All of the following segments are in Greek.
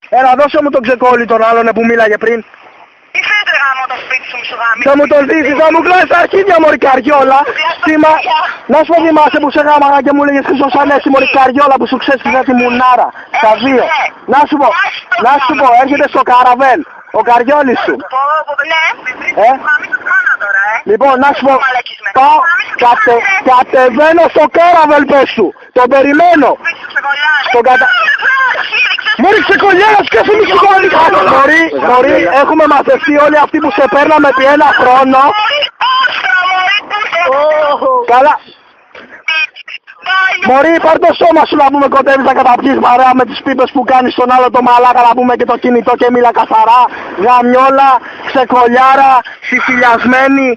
Έλα, δώσε μου τον ξεκόλλη τον άλλον που μίλαγε πριν. Τι θες ρε γάμο το σπίτι σου σου γάμι. Θα μου τον δείξεις, θα μου κλάσεις τα αρχίδια μωρή καριόλα. Να σου πω, θυμάσαι που σε γάμαγα και μου λέγες Χρυσός Ανέστη μωρή καριόλα που σου ξέσπιζα τη μουνάρα. Τα δύο. Να σου πω, έρχεται στο καραβέλ. Ο καριόλης σου. Ναι. Λοιπόν, να σου πω, πάω, κατεβαίνω στο κάραβελ πες σου. Τον περιμένω. Μωρή ξεκολλιέρας και εσύ μη σηκώνεις. Μωρή, έχουμε μαζευτεί όλοι αυτοί που σε παίρναμε επί ένα χρόνο. Καλά. Μωρή, πάρ' το σώμα σου να πούμε κοντεύεις να καταπιείς παρέα με τις πίπες που κάνεις στον άλλο το μαλάκα να πούμε και το κινητό και μίλα καθαρά. Γαμιόλα, ξεκολλιάρα, συμφιλιασμένη.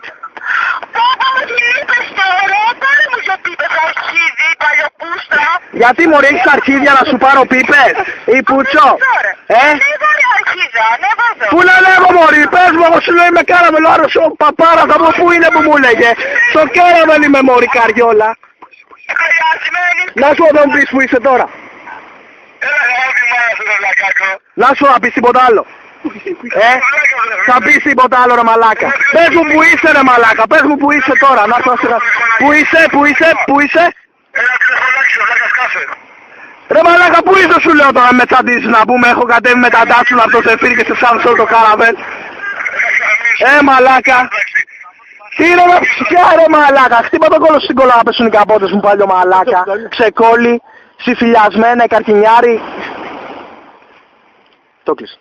Γιατί μωρή έχεις αρχίδια να σου πάρω πίπες ή πουτσό. Πού να λέγω μωρή, πες μου, εγώ σου λέω είμαι κάραβελ, ο άλλος ο παπάρας από πού είναι που μου λέγε. Στο κάραβελ είμαι μωρή καριόλα. Να σου να μου πεις που είσαι τώρα. Να σου να πεις τίποτα άλλο. Θα πεις τίποτα άλλο ρε μαλάκα. Πες μου που είσαι ρε μαλάκα, πες μου που είσαι τώρα. Πού είσαι. Ρε μαλάκα, πού είσαι σου λέω τώρα με τσαντήσεις να πούμε, έχω κατέβει με τα τάτσουλα από το Ζεφύρι και σε ψάχνω όλο το καραβέλ. Μαλάκα. Τι είναι να ψυχιά ρε μαλάκα, χτύπα τον κόλλο στην κόλλα να πέσουν οι καπότες μου παλιό μαλάκα. Ξεκόλλη, συμφιλιασμένα, καρκινιάρι. Το κλείσα.